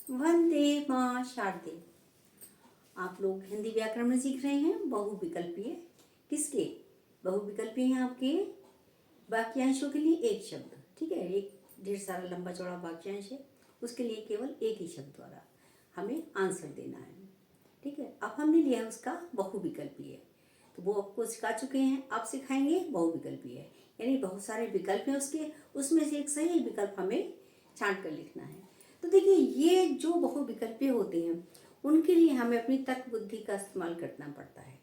वंदे मां शारदे। आप लोग हिंदी व्याकरण में सीख रहे हैं बहुविकल्पीय। किसके बहुविकल्पीय हैं? आपके वाक्यांशों के लिए एक शब्द, ठीक है। एक ढेर सारा लंबा चौड़ा वाक्यांश है, उसके लिए केवल एक ही शब्द द्वारा हमें आंसर देना है, ठीक है। अब हमने लिया उसका बहुविकल्पीय, तो वो आपको सिखा चुके हैं, आप सिखाएंगे बहुविकल्पीय, यानी बहुत सारे विकल्प हैं उसके, उसमें से एक सही विकल्प हमें छांट कर लिखना है। तो देखिए, ये जो बहुविकल्पीय होते हैं उनके लिए हमें अपनी तर्क बुद्धि का इस्तेमाल करना पड़ता है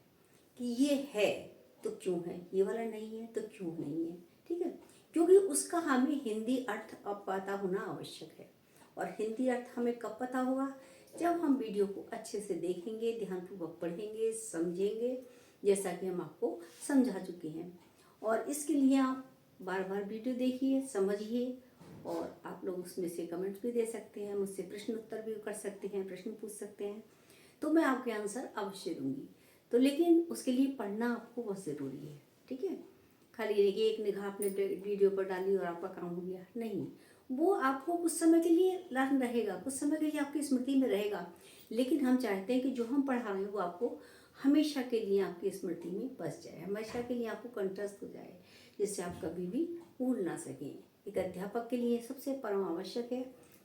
कि ये है तो क्यों है, ये वाला नहीं है तो क्यों नहीं है, ठीक है। क्योंकि उसका हमें हिंदी अर्थ अब पता होना आवश्यक है, और हिंदी अर्थ हमें कब पता होगा? जब हम वीडियो को अच्छे से देखेंगे, ध्यानपूर्वक पढ़ेंगे, समझेंगे, जैसा कि हम आपको समझा चुके हैं। और इसके लिए आप बार बार वीडियो देखिए, समझिए, और आप लोग उसमें से कमेंट्स भी दे सकते हैं, मुझसे प्रश्न उत्तर भी कर सकते हैं, प्रश्न पूछ सकते हैं, तो मैं आपके आंसर अवश्य दूंगी। तो लेकिन उसके लिए पढ़ना आपको बहुत ज़रूरी है, ठीक है। खाली देखिए एक निगाह आपने वीडियो पर डाली और आपका काम हो गया, नहीं। वो आपको कुछ समय के लिए लर्न रहेगा, कुछ समय के लिए आपकी स्मृति में रहेगा, लेकिन हम चाहते हैं कि जो हम पढ़ा रहे हैं वो आपको हमेशा के लिए आपकी स्मृति में बस जाए, हमेशा के लिए आपको कंठस्थ हो जाए, जिससे आप कभी भी भूल ना सकें। एक अध्यापक के लिए सबसे परम आवश्यक है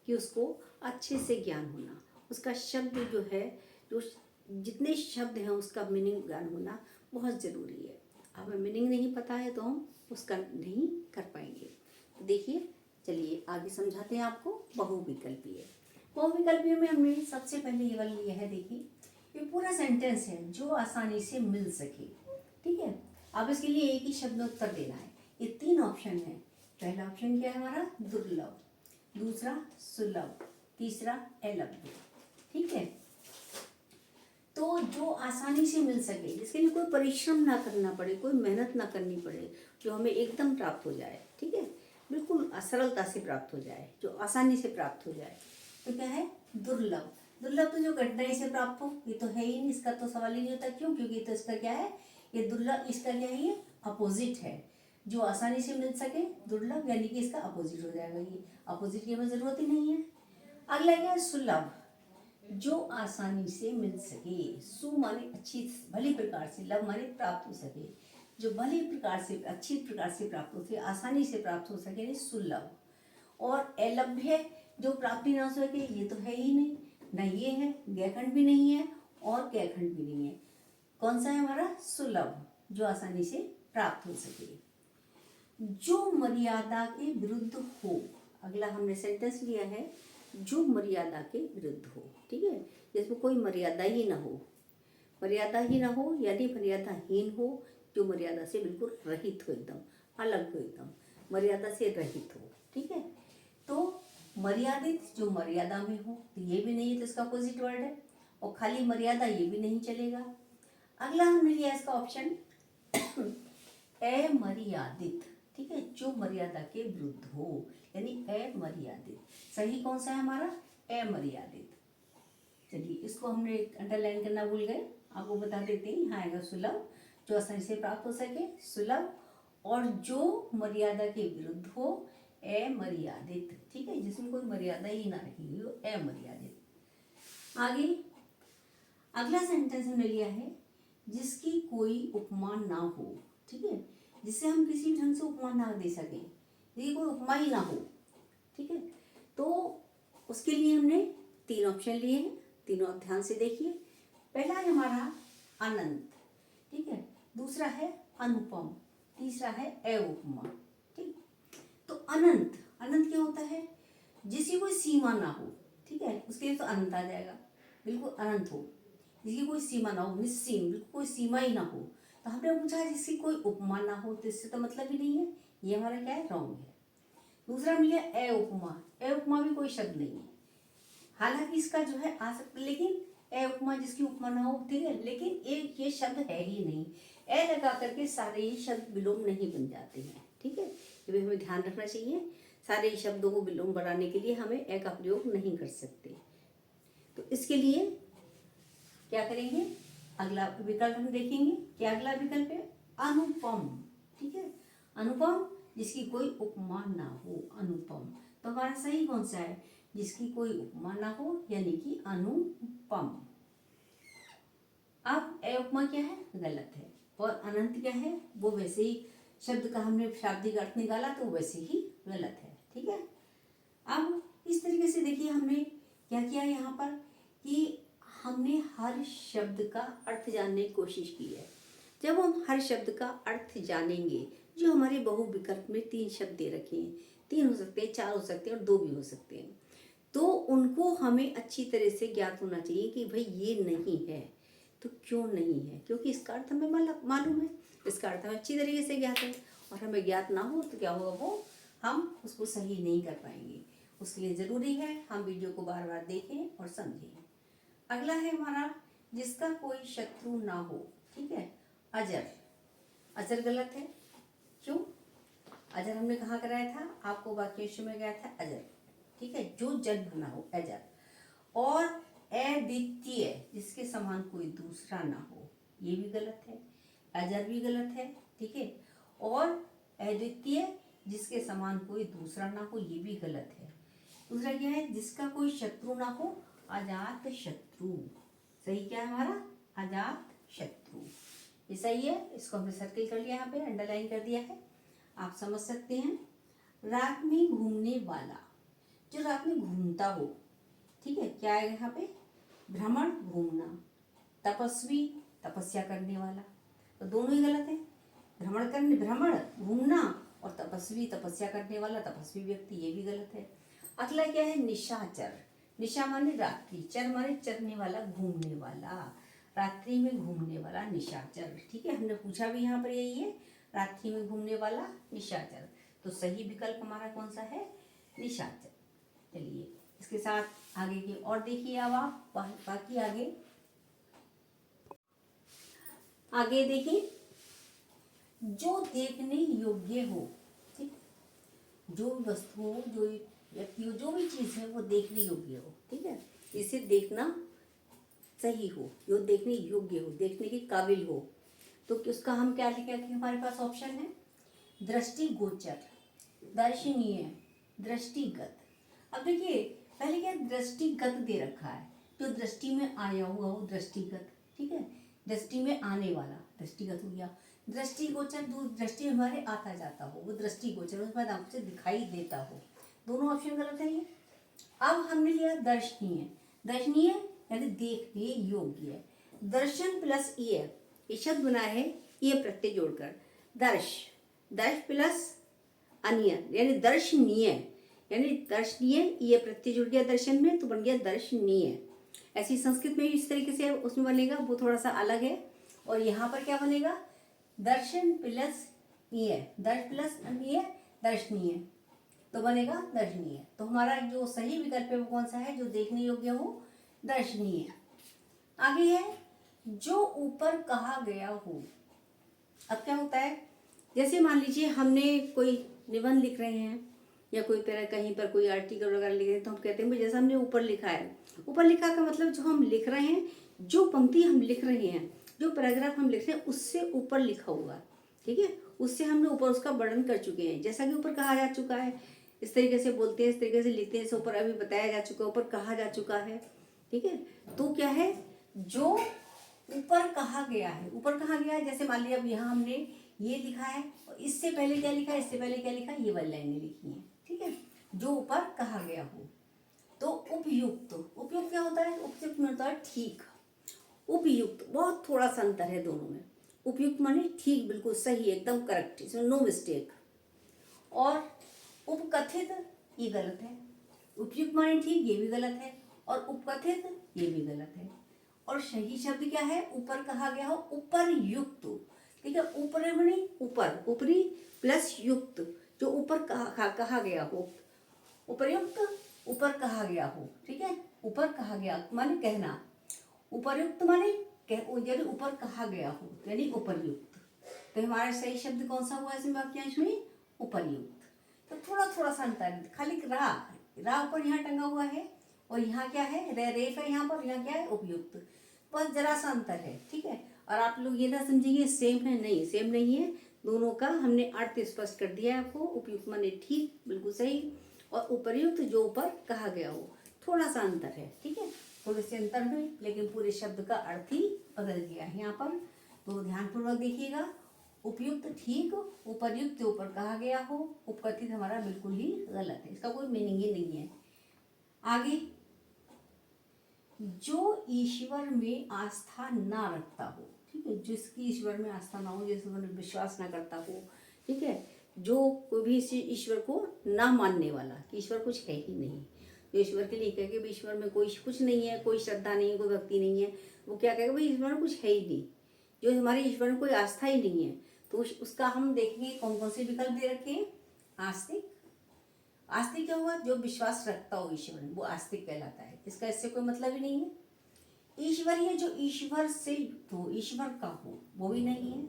कि उसको अच्छे से ज्ञान होना, उसका शब्द जो है, जो जितने शब्द हैं उसका मीनिंग ज्ञान होना बहुत ज़रूरी है। हमें मीनिंग नहीं पता है तो हम उसका नहीं कर पाएंगे। तो देखिए, चलिए आगे समझाते हैं आपको बहुविकल्पीय। बहुविकल्पीय में हमने सबसे पहले ये वाला लिया है, देखिए ये पूरा सेंटेंस है जो आसानी से मिल सके, ठीक है। अब इसके लिए एक ही शब्द में उत्तर देना है। ये 3 ऑप्शन है। पहला ऑप्शन क्या है हमारा? दुर्लभ, दूसरा सुलभ, तीसरा अलभ्य, ठीक है। तो जो आसानी से मिल सके, जिसके लिए कोई परिश्रम ना करना पड़े, कोई मेहनत ना करनी पड़े, जो हमें एकदम प्राप्त हो जाए, ठीक है, बिल्कुल सरलता से प्राप्त हो जाए, जो आसानी से प्राप्त हो जाए, तो क्या है? दुर्लभ। दुर्लभ तो जो कठिनाई से प्राप्त हो, ये तो है ही नहीं, इसका तो सवाल ही नहीं होता। क्यों? क्योंकि तो इसका क्या है? ये दुर्लभ, इसका क्या है? ये अपोजिट है। जो आसानी से मिल सके, दुर्लभ, यानी कि इसका अपोजिट हो जाएगा। ये अपोजिट की हमें जरूरत ही नहीं है। अगला क्या है? सुलभ, जो आसानी से मिल सके। सु माने अच्छी, भली प्रकार से, लभ माने प्राप्त हो सके, जो भली प्रकार से, अच्छी प्रकार से प्राप्त हो सके, आसानी से प्राप्त हो सके, यानी सुलभ। और अलभ्य, जो प्राप्ति ना हो सके, ये तो है ही नहीं, ना ये है, गैखंड भी नहीं है और कैखंड भी नहीं है। कौन सा है हमारा? सुलभ, जो आसानी से प्राप्त हो सके, जो मर्यादा के विरुद्ध हो। अगला हमने सेंटेंस लिया है, जो मर्यादा के विरुद्ध हो, ठीक है, जिसमें कोई मर्यादा ही ना हो। मर्यादा ही ना हो यानी मर्यादाहीन हो, जो मर्यादा से बिल्कुल रहित हो, एकदम अलग हो, एकदम मर्यादा से रहित हो, ठीक है। तो मर्यादित, जो मर्यादा में हो, तो ये भी नहीं है, तो इसका अपोजिट वर्ड है। और खाली मर्यादा, ये भी नहीं चलेगा। अगला हमने लिया इसका ऑप्शन अमर्यादित, ठीक है, जो मर्यादा के विरुद्ध हो, यानी अमर्यादित। सही कौन सा है हमारा? अमर्यादित। चलिए इसको हमने अंडरलाइन करना भूल गए, आपको बता देते हैं। यहाँ आएगा सुलभ, जो आसानी से प्राप्त हो सके, सुलभ, और जो मर्यादा के विरुद्ध हो, अमर्यादित, ठीक है, जिसमें कोई मर्यादा ही ना रही हो, अमर्यादित। आगे अगला सेंटेंस हमने लिया है, जिसकी कोई उपमा ना हो, ठीक है, जिसे हम किसी ढंग से उपमा ना दे सके, ये कोई उपमा ही ना हो, ठीक है। तो उसके लिए हमने 3 ऑप्शन लिए हैं, तीनों आप ध्यान से देखिए। पहला है हमारा अनंत, ठीक है, दूसरा है अनुपम, तीसरा है अउपमा, ठीक। तो अनंत, अनंत क्या होता है? जिसकी कोई सीमा ना हो, ठीक है, उसके लिए तो अनंत आ जाएगा, बिल्कुल अनंत हो, जिसकी कोई सीमा ना हो, निस्सीम, बिल्कुल कोई सीमा ही ना हो। तो हमने पूछा जिसकी कोई उपमा ना हो, तो इससे तो मतलब ही नहीं है, ये हमारा क्या है? रॉन्ग है। दूसरा मिल गया अउपमा, अउपमा भी कोई शब्द नहीं है, हालांकि इसका जो है आ सकता, लेकिन अउपमा जिसकी उपमा ना हो, ठीक है, लेकिन एक ये शब्द है ही नहीं। ए लगा करके सारे ही शब्द विलोम नहीं बन जाते हैं, ठीक है, ये भी हमें ध्यान रखना चाहिए। सारे ही शब्दों को विलोम बनाने के लिए हमें ए का प्रयोग नहीं कर सकते। तो इसके लिए क्या करेंगे? अगला विकल्प हम देखेंगे। क्या अगला विकल्प है? अनुपम, ठीक है, अनुपम, जिसकी कोई उपमा ना हो, अनुपम। तो हमारा सही कौन सा है? जिसकी कोई उपमा ना हो, यानी कि अनुपम। अब ए उपमा क्या है, गलत है, और अनंत क्या है, वो वैसे ही शब्द का हमने शाब्दिक अर्थ निकाला तो वैसे ही गलत है। ठीक है, अब इस तरीके से देखिए हमने क्या किया यहाँ पर कि हमने हर शब्द का अर्थ जानने की कोशिश की है। जब हम हर शब्द का अर्थ जानेंगे, जो हमारे बहुविकल्प में 3 शब्द दे रखे हैं, 3 हो सकते हैं, 4 हो सकते हैं और 2 भी हो सकते हैं, तो उनको हमें अच्छी तरह से ज्ञात होना चाहिए कि भाई ये नहीं है तो क्यों नहीं है, क्योंकि इसका अर्थ हमें मालूम है, इसका अर्थ हमें अच्छी तरीके से ज्ञात है, और हमें ज्ञात ना हो तो क्या होगा, वो हम उसको सही नहीं कर पाएंगे। उसके लिए ज़रूरी है हम वीडियो को बार बार देखें और समझें। अगला है हमारा, जिसका कोई शत्रु ना हो। ठीक है, अजर, अजर गलत है। क्यों, अजर हमने कहाँ कराया था, आपको वाक्यांश में गया था अजर। ठीक है, जो जन्म ना हो, अजर। और अद्वितीय, जिसके समान कोई दूसरा ना हो, ये भी गलत है, अजर भी गलत है। ठीक है, और अद्वितीय जिसके समान कोई दूसरा ना हो, ये भी गलत है। दूसरा क्या है, जिसका कोई शत्रु ना हो, अजात शत्रु। सही क्या है हमारा, अजात शत्रु, ये सही है। इसको हमने सर्किल कर लिया, यहाँ पे अंडरलाइन कर दिया है, आप समझ सकते हैं। रात में घूमने वाला, जो रात में घूमता हो। ठीक है, क्या है यहाँ पे, भ्रमण, घूमना। तपस्वी, तपस्या करने वाला, तो दोनों ही गलत है। भ्रमण घूमना, और तपस्वी तपस्या करने वाला, तपस्वी व्यक्ति, ये भी गलत है। अगला क्या है, निशाचर। निशा माने रात्रि, चर माने चरने वाला, घूमने वाला, रात्रि में घूमने वाला निशाचर। ठीक है, हमने पूछा भी यहाँ पर यही है, रात्रि में घूमने वाला निशाचर। तो सही विकल्प हमारा कौन सा है, निशाचर। चलिए इसके साथ आगे की और देखिए, अब आप बाकी आगे देखिए, जो देखने योग्य हो। ठीक, जो वस्तु हो, जो व्यक्ति हो, जो भी चीज़ है वो देखने योग्य हो। ठीक है, इसे देखना सही हो, जो देखने योग्य हो, देखने के काबिल हो, तो उसका हम क्या लिखेंगे, हमारे पास ऑप्शन है, दृष्टिगोचर, दर्शनीय, दृष्टिगत। अब देखिए पहले क्या दृष्टिगत दे रखा है, जो दृष्टि में आया हुआ हो दृष्टिगत। ठीक है, दृष्टि में आने वाला दृष्टिगत हो गया। दृष्टिगोचर, दृष्टि में हमारे आता जाता हो, वो दृष्टिगोचर, उसके बाद आपसे दिखाई देता हो। दोनों ऑप्शन गलत है ये। अब हमने लिया दर्शनीय, दर्शनीय यानी देखने योग्य। दर्शन प्लस ये शब्द बना है ये प्रत्यय जोड़कर, दर्श, दर्श प्लस अनिय यानी दर्शनीय, यानी दर्शनीय, ये प्रत्यय जुड़ गया दर्शन में तो बन गया दर्शनीय। ऐसी संस्कृत में भी इस तरीके से उसमें बनेगा, वो थोड़ा सा अलग है। और यहाँ पर क्या बनेगा, दर्शन प्लस ये, दर्श प्लस अन्य, दर्शनीय, तो बनेगा दर्शनीय। तो हमारा जो सही विकल्प है वो कौन सा है, जो देखने योग्य हो, दर्शनीय। आगे है, जो ऊपर कहा गया हो। अब क्या होता है, जैसे मान लीजिए हमने कोई निबंध लिख रहे हैं या कोई तरह कहीं पर कोई आर्टिकल वगैरह लिख रहे हैं, तो हम कहते हैं जैसा हमने ऊपर लिखा है। ऊपर लिखा का मतलब जो हम लिख रहे हैं, जो पंक्ति हम लिख रहे हैं, जो पैराग्राफ हम लिख रहे हैं, उससे ऊपर लिखा हुआ। ठीक है, उससे हमने ऊपर उसका वर्णन कर चुके हैं, जैसा कि ऊपर कहा जा चुका है। इस तरीके से बोलते हैं, इस तरीके से लिखते हैं, इसे ऊपर अभी बताया जा चुका है, ऊपर कहा जा चुका है। ठीक है, तो क्या है, जो ऊपर कहा गया है, ऊपर कहा गया है, जैसे मान लिया अब यहाँ हमने ये लिखा है, और इससे पहले क्या लिखा है, इससे पहले क्या लिखा है, ये वाली लाइनें लिखी हैं। ठीक है, जो ऊपर कहा गया हो। तो उपयुक्त, उपयुक्त क्या होता है, उपयुक्त में होता है ठीक, उपयुक्त, बहुत थोड़ा सा अंतर है दोनों में। उपयुक्त माने ठीक, बिल्कुल सही, एकदम करेक्ट, इसमें नो मिस्टेक। और उपकथित ये गलत है, उपयुक्त माने ठीक ये भी गलत है, और उपकथित ये भी गलत है। और सही शब्द क्या है, ऊपर कहा गया हो, उपरयुक्त। ठीक है, ऊपर माने ऊपर, ऊपरी प्लस युक्त, जो ऊपर कहा गया हो, उपरयुक्त, ऊपर कहा गया हो। ठीक है, ऊपर कहा गया माने कहना, उपरयुक्त माने यानी ऊपर कहा गया हो, यानी उपरयुक्त। तो हमारा सही शब्द कौन सा हुआ इसमें वाक्यांश में, उपरयुक्त। तो थोड़ा थोड़ा सा अंतर है, खाली रा ऊपर यहाँ टंगा हुआ है, और यहाँ क्या है, रेफ है यहाँ पर, यहाँ क्या है, उपयुक्त, बस जरा सा अंतर है। ठीक है, और आप लोग ये ना समझेंगे सेम है, नहीं सेम नहीं है, दोनों का हमने अर्थ स्पष्ट कर दिया है आपको। उपयुक्त माने ठीक, बिल्कुल सही, और उपर्युक्त जो ऊपर कहा गया हो, थोड़ा सा अंतर है, ठीक है, थोड़े से अंतर में, लेकिन पूरे शब्द का अर्थ ही बदल गया है यहाँ पर। तो ध्यानपूर्वक देखिएगा, उपयुक्त ठीक, उपर्युक्त के ऊपर कहा गया हो, उपकथित हमारा बिल्कुल ही गलत है, इसका कोई मीनिंग ही नहीं है। आगे, जो ईश्वर में आस्था ना रखता हो, ठीक है, जिसकी ईश्वर में आस्था ना हो, जिसमें विश्वास ना करता हो, ठीक है, जो कोई भी ईश्वर को ना मानने वाला कि ईश्वर कुछ है ही नहीं, जो ईश्वर के लिए कहे कि ईश्वर में कोई कुछ नहीं है, कोई श्रद्धा नहीं है, कोई भक्ति नहीं है, वो क्या कहेगा, भाई ईश्वर में कुछ है ही नहीं, जो हमारे ईश्वर में कोई आस्था ही नहीं है, तो उसका हम देखेंगे कौन कौन से विकल्प दे रखे हैं। आस्तिक, आस्तिक क्या हुआ, जो विश्वास रखता हो ईश्वर में, वो आस्तिक कहलाता है, इसका इससे कोई मतलब ही नहीं है। ईश्वरीय, जो ईश्वर से युक्त हो, ईश्वर का हो, वो भी नहीं है,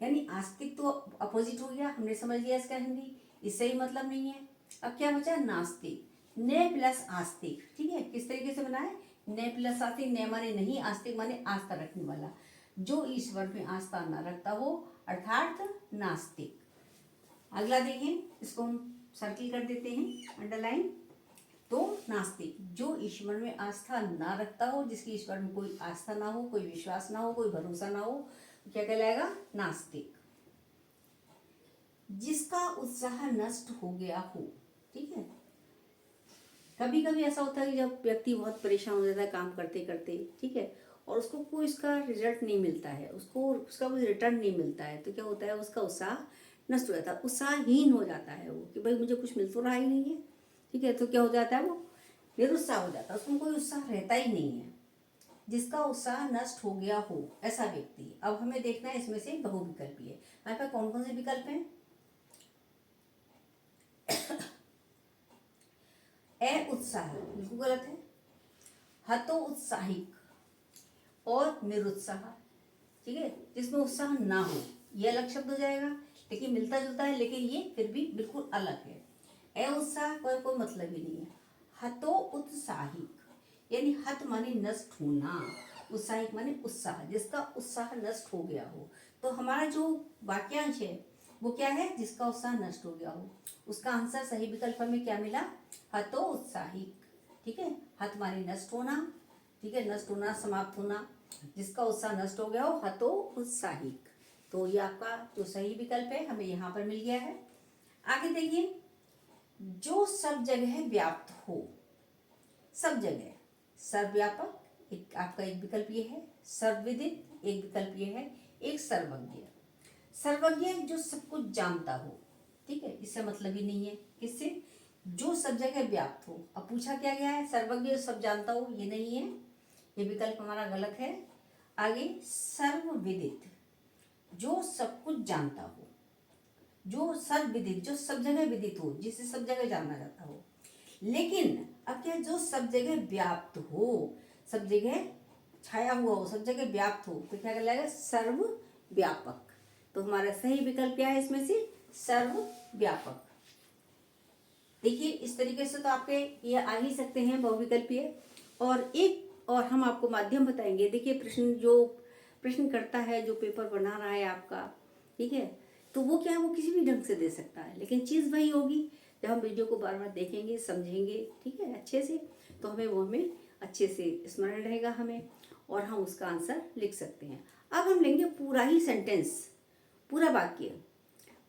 यानी आस्तिक तो अपोजिट हो गया, हमने समझ लिया इसका हिंदी, इससे ही मतलब नहीं है। अब क्या बचा, नास्तिक, ने प्लस आस्तिक, ठीक है, किस तरीके से बना है, ने प्लस आस्तिक, ने माने नहीं, आस्तिक माने आस्था रखने वाला, जो ईश्वर में आस्था न रखता हो अर्थात नास्तिक। अगला देखिए, इसको हम सर्किल कर देते हैं, अंडरलाइन। तो नास्तिक, जो ईश्वर में आस्था ना रखता हो, जिसकी ईश्वर में कोई आस्था ना हो, कोई विश्वास ना हो, कोई भरोसा ना हो, क्या कहलाएगा, नास्तिक। जिसका उत्साह नष्ट हो गया हो, ठीक है, कभी कभी ऐसा होता है कि जब व्यक्ति बहुत परेशान हो जाता है काम करते करते, ठीक है, और उसको कोई उसका रिजल्ट नहीं मिलता है, उसको उसका कोई रिटर्न नहीं मिलता है, तो क्या होता है, उसका उत्साह नष्ट हो जाता है, उत्साहहीन हो जाता है वो, कि भाई मुझे कुछ मिल तो रहा ही नहीं है, ठीक है, तो क्या हो जाता है, वो निरुत्साह हो जाता है, उसमें कोई उत्साह रहता ही नहीं है। जिसका उत्साह नष्ट हो गया हो, ऐसा व्यक्ति। अब हमें देखना है इसमें से बहुविकल्पी है, हमारे पास कौन कौन से विकल्प हैं। उत्साह बिल्कुल गलत है, हतो उत्साहिक और निरुत्साह, ठीक है, जिसमें उत्साह ना हो, ये अलग शब्द हो जाएगा, लेकिन मिलता जुलता है, लेकिन ये फिर भी बिल्कुल अलग है। उत्साह का कोई मतलब ही नहीं है। हतो उत्साहिक, यानी हत माने नष्ट होना, उत्साहिक माने उत्साह, जिसका उत्साह नष्ट हो गया हो। तो हमारा जो वाक्यांश है वो क्या है, जिसका उत्साह नष्ट हो गया हो। उसका आंसर सही विकल्प में क्या मिला, हतो उत्साहिक, ठीक है, हत माने नष्ट होना, ठीक है, नष्ट होना, समाप्त होना, जिसका उत्साह नष्ट हो गया हो, हतो उत्साहिक। तो ये आपका जो सही विकल्प है हमें यहाँ पर मिल गया है। आगे देखिए, जो सब जगह व्याप्त हो, सब जगह, सर्वव्यापक एक आपका एक विकल्प ये है, सर्वविदित एक विकल्प ये है, एक सर्वज्ञ। सर्वज्ञ जो सब कुछ जानता हो, ठीक है, इससे मतलब ही नहीं है, किससे, जो सब जगह व्याप्त हो। अब पूछा क्या गया है, सर्वज्ञ सब जानता हो, ये नहीं है, ये विकल्प हमारा गलत है। आगे, सर्वविदित, जो सब कुछ जानता हो, जो सर्वविदित, जो सब जगह विदित हो, जिसे सब जगह जाना जाता हो। लेकिन अब क्या, जो सब जगह व्याप्त हो, सब जगह छाया हुआ हो, सब जगह व्याप्त हो, तो क्या कहलाएगा, सर्वव्यापक। तो हमारा सही विकल्प क्या है इसमें से, सर्वव्यापक। देखिए इस तरीके से तो आपके ये आ ही सकते हैं बहुविकल्पीय। और एक और हम आपको माध्यम बताएंगे। देखिए प्रश्न जो प्रश्न करता है, जो पेपर बना रहा है आपका, ठीक है, तो वो क्या है, वो किसी भी ढंग से दे सकता है, लेकिन चीज़ वही होगी, जब हम वीडियो को बार बार देखेंगे, समझेंगे, ठीक है, अच्छे से, तो हमें अच्छे से स्मरण रहेगा हमें, और हम उसका आंसर लिख सकते हैं। अब हम लेंगे पूरा ही सेंटेंस, पूरा वाक्य,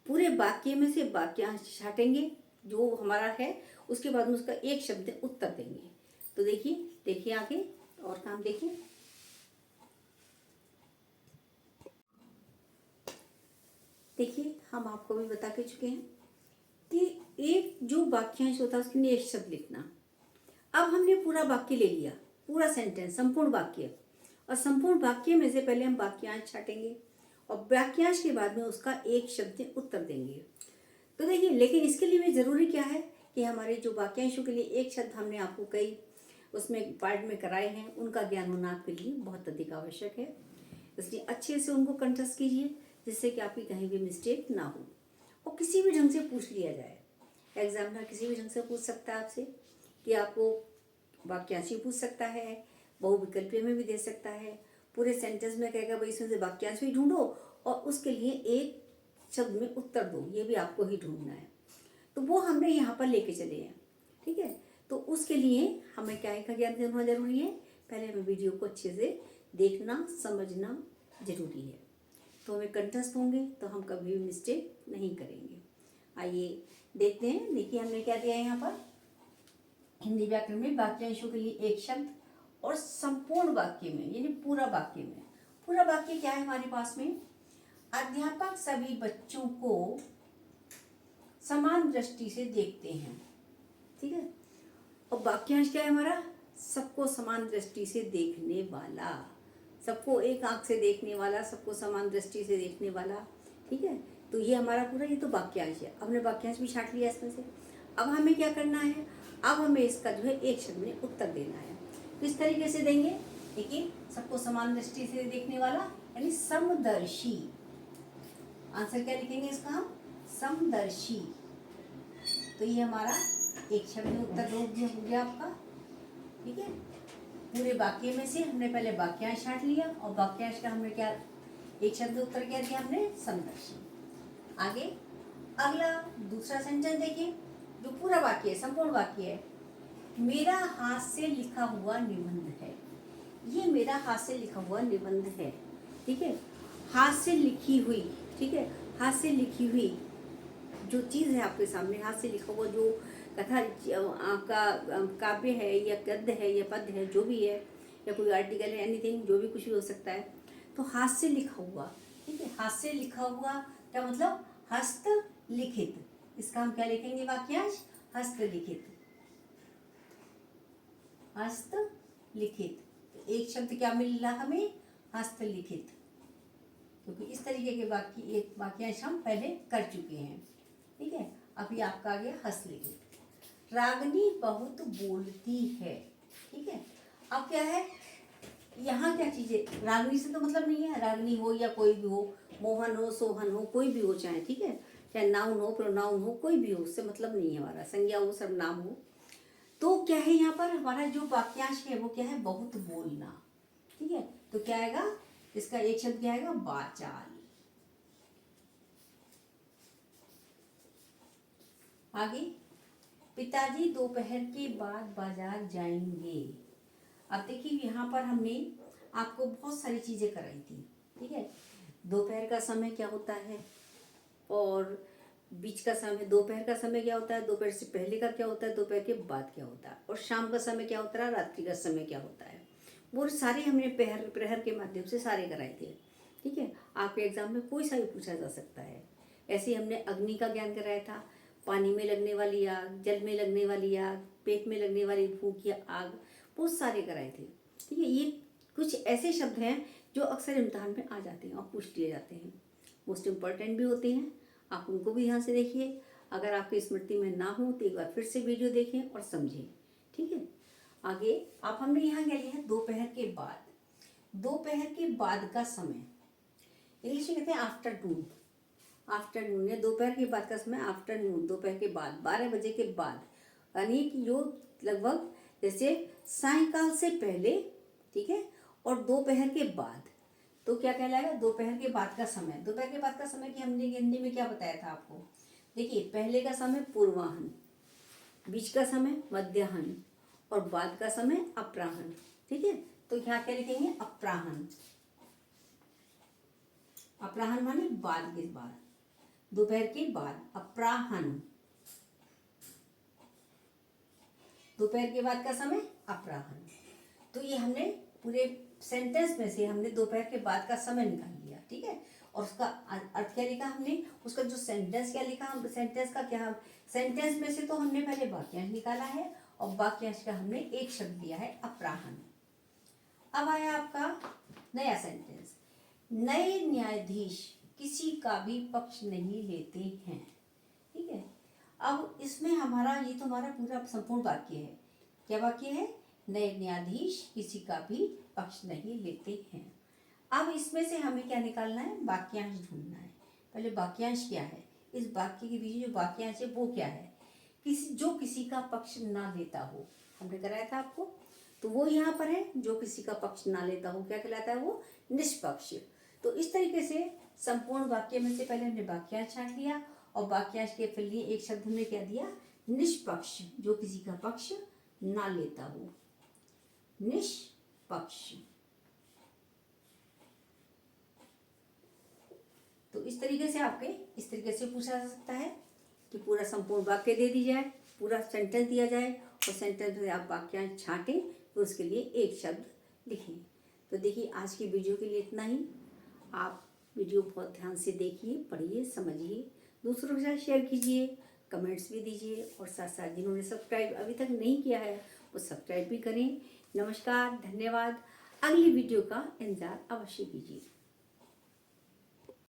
पूरे वाक्य में से वाक्यांश छाटेंगे जो हमारा है, उसके बाद में उसका एक शब्द उत्तर देंगे। तो देखिए आगे और काम देखिए। देखिए हम आपको भी बता के चुके हैं कि एक जो वाक्यांश होता है उसके लिए एक शब्द लिखना। अब हमने पूरा वाक्य ले लिया, पूरा सेंटेंस, संपूर्ण वाक्य, और संपूर्ण वाक्य में से पहले हम वाक्यांश छाटेंगे और वाक्यांश के बाद में उसका एक शब्द उत्तर देंगे। तो देखिए, लेकिन इसके लिए भी ज़रूरी क्या है कि हमारे जो वाक्यांशों के लिए एक शब्द हमने आपको कई उसमें पार्ट में कराए हैं, उनका ज्ञान होना आपके लिए बहुत अधिक आवश्यक है। इसलिए अच्छे से उनको कंठस्थ कीजिए, जिससे कि आपकी कहीं भी मिस्टेक ना हो और किसी भी ढंग से पूछ लिया जाए। एग्जामिनर किसी भी ढंग से पूछ सकता है आपसे कि आपको वाक्यांश पूछ सकता है, बहुविकल्पीय में भी दे सकता है, पूरे सेंटेंस में कहेगा भाई इसमें से वाक्यांश भी ढूंढो और उसके लिए एक शब्द में उत्तर दो, ये भी आपको ही ढूंढना है। तो वो हमने यहाँ पर लेके चले हैं। ठीक है, तो उसके लिए हमें क्या का ज्ञान होना जरूरी है, पहले हमें वीडियो को अच्छे से देखना समझना जरूरी है, तो हमें कंठस्थ होंगे तो हम कभी भी मिस्टेक नहीं करेंगे। आइए देखते हैं। देखिए हमने क्या दिया है यहाँ पर, हिंदी व्याकरण में वाक्यांशों के लिए एक शब्द और संपूर्ण वाक्य में यानी पूरा वाक्य में। पूरा वाक्य क्या है हमारे पास में, अध्यापक सभी बच्चों को समान दृष्टि से देखते हैं। ठीक है, और वाक्यांश क्या है हमारा, सबको समान दृष्टि से देखने वाला, सबको एक आंख से देखने वाला, सबको समान दृष्टि से देखने वाला। ठीक है, तो ये हमारा पूरा, ये तो वाक्यांश है। हमने वाक्यांश भी छाट लिया इसमें से। अब हमें क्या करना है, अब हमें इसका जो है एक शब्द में उत्तर देना है। किस तरीके से देंगे, देखिए सबको समान दृष्टि से देखने वाला यानी समदर्शी। आंसर क्या लिखेंगे इसका हम, समदर्शी। तो ये हमारा एक शब्द में उत्तर हो गया आपका। ठीक है, पूरे वाक्य में से हमने पहले वाक्यांश छाट लिया और वाक्यांश का हमने क्या एक शब्द उत्तर क्या दिया हमने, समदर्शी। आगे अगला दूसरा सेंटेंस देखिए, जो पूरा वाक्य है, संपूर्ण वाक्य है, मेरा हाथ से लिखा हुआ निबंध है। ये मेरा हाथ से लिखा हुआ निबंध है। ठीक है, हाथ से लिखी हुई, ठीक है, हाथ से लिखी हुई जो चीज़ है आपके सामने, हाथ से लिखा हुआ जो कथा आपका काव्य है या गद्य है या पद्य है, जो भी है, या कोई आर्टिकल है, एनीथिंग, जो भी कुछ भी हो सकता है, तो हाथ से लिखा हुआ। ठीक है, हाथ से लिखा हुआ क्या मतलब, हस्त लिखित। इसका हम क्या लिखेंगे वाक्यांश, हस्तलिखित। हस्तलिखित एक शब्द क्या मिल रहा हमें, हस्तलिखित, क्योंकि इस तरीके के वाक्य एक वाक्यांश हम पहले कर चुके हैं। ठीक है, अभी आपका आ गया हस्तलिखित। रागनी बहुत बोलती है। ठीक है, अब क्या है यहाँ, क्या चीजें, रागनी से तो मतलब नहीं है, रागनी हो या कोई भी हो, मोहन हो सोहन हो कोई भी हो चाहे, ठीक है, चाहे नाउन हो प्रोनाउन हो कोई भी हो, उससे मतलब नहीं है हमारा, संज्ञा हो सर्वनाम हो। तो क्या है यहाँ पर हमारा जो वाक्यांश है वो क्या है, बहुत बोलना। ठीक है, तो क्या आएगा, इसका एक शब्द क्या आएगा, वाचाल। आगे पिताजी दोपहर के बाद बाजार जाएंगे। अब देखिए यहाँ पर हमने आपको बहुत सारी चीजें कराई थी। ठीक है, दोपहर का समय क्या होता है, और बीच का समय, दोपहर का समय क्या होता है, दोपहर से पहले का क्या होता है, दोपहर के बाद क्या होता है, और शाम का समय क्या होता है, रात्रि का समय क्या होता है, वो सारे हमने प्रहर के माध्यम से सारे कराए थे। ठीक है, आपके एग्जाम में कोई सा भी पूछा जा सकता है। ऐसे ही हमने अग्नि का ज्ञान कराया था, पानी में लगने वाली आग, जल में लगने वाली आग, पेट में लगने वाली भूख या आग, बहुत सारे कराए थे। ठीक है, ये कुछ ऐसे शब्द हैं जो अक्सर इम्तिहान में आ जाते हैं और पूछ लिए जाते हैं, मोस्ट इम्पॉर्टेंट भी होते हैं, आप उनको भी ध्यान से देखिए। अगर आपकी स्मृति में ना हो तो एक बार फिर से वीडियो देखें और समझें। ठीक है, आगे आप हमने यहाँ क्या लिया है, दोपहर के बाद। दोपहर के बाद का समय इंग्लिश में कहते हैं आफ्टरनून। आफ्टरनून या दोपहर के बाद का समय आफ्टरनून, दोपहर के बाद 12 बजे के बाद, यानी कि जो लगभग जैसे सायंकाल से पहले। ठीक है, और दोपहर के बाद तो क्या कहलाएगा, दोपहर के बाद का समय। दोपहर के बाद का समय की हमने हिंदी में क्या बताया था आपको, देखिए पहले का समय पूर्वाहन, बीच का समय मध्याह्न और बाद का समय अपराह्न। ठीक है, तो यहाँ क्या लिखेंगे, अपराह्न। अपराह्न माने बाद के बाद, दोपहर के बाद अपराह्न, दोपहर के बाद का समय अपराह्न। तो ये हमने पूरे सेंटेंस में से हमने दोपहर के बाद का समय निकाल लिया। ठीक है, और उसका अर्थ क्या लिखा हमने, उसका जो सेंटेंस क्या लिखा, हम सेंटेंस का क्या, सेंटेंस में से तो हमने पहले वाक्यांश निकाला है और वाक्यांश का हमने एक शब्द दिया है अपराह्न। अब आया आपका नया सेंटेंस, नए न्यायाधीश किसी का भी पक्ष नहीं लेते हैं। ठीक है, अब इसमें हमारा ये तो हमारा पूरा संपूर्ण वाक्य है। क्या वाक्य है, नए न्यायाधीश किसी का भी पक्ष नहीं लेते हैं। अब इसमें से हमें क्या निकालना है, वाक्यांश ढूंढना है। पहले वाक्यांश क्या है, इस वाक्य के पीछे जो वाक्यांश है वो क्या है, जो किसी का पक्ष ना लेता हो, हमने कराया था आपको, तो वो यहाँ पर है, जो किसी का पक्ष ना लेता हो क्या कहलाता है, वो निष्पक्ष। तो इस तरीके से संपूर्ण वाक्य में से पहले हमने वाक्यांश छांट लिया और वाक्यांश के लिए एक शब्द हमने क्या दिया, निष्पक्ष, जो किसी का पक्ष ना लेता हो, निष्पक्ष। तो इस तरीके से आपके इस तरीके से पूछा जा सकता है कि पूरा संपूर्ण वाक्य दे दी जाए, पूरा सेंटेंस दिया जाए और सेंटेंस में आप वाक्यांश छांटें तो उसके लिए एक शब्द लिखें। तो देखिए आज की वीडियो के लिए इतना ही। आप वीडियो बहुत ध्यान से देखिए, पढ़िए, समझिए, दूसरों के साथ शेयर कीजिए, कमेंट्स भी दीजिए और साथ साथ जिन्होंने सब्सक्राइब अभी तक नहीं किया है वो सब्सक्राइब भी करें। नमस्कार, धन्यवाद। अगली वीडियो का इंतज़ार अवश्य कीजिए।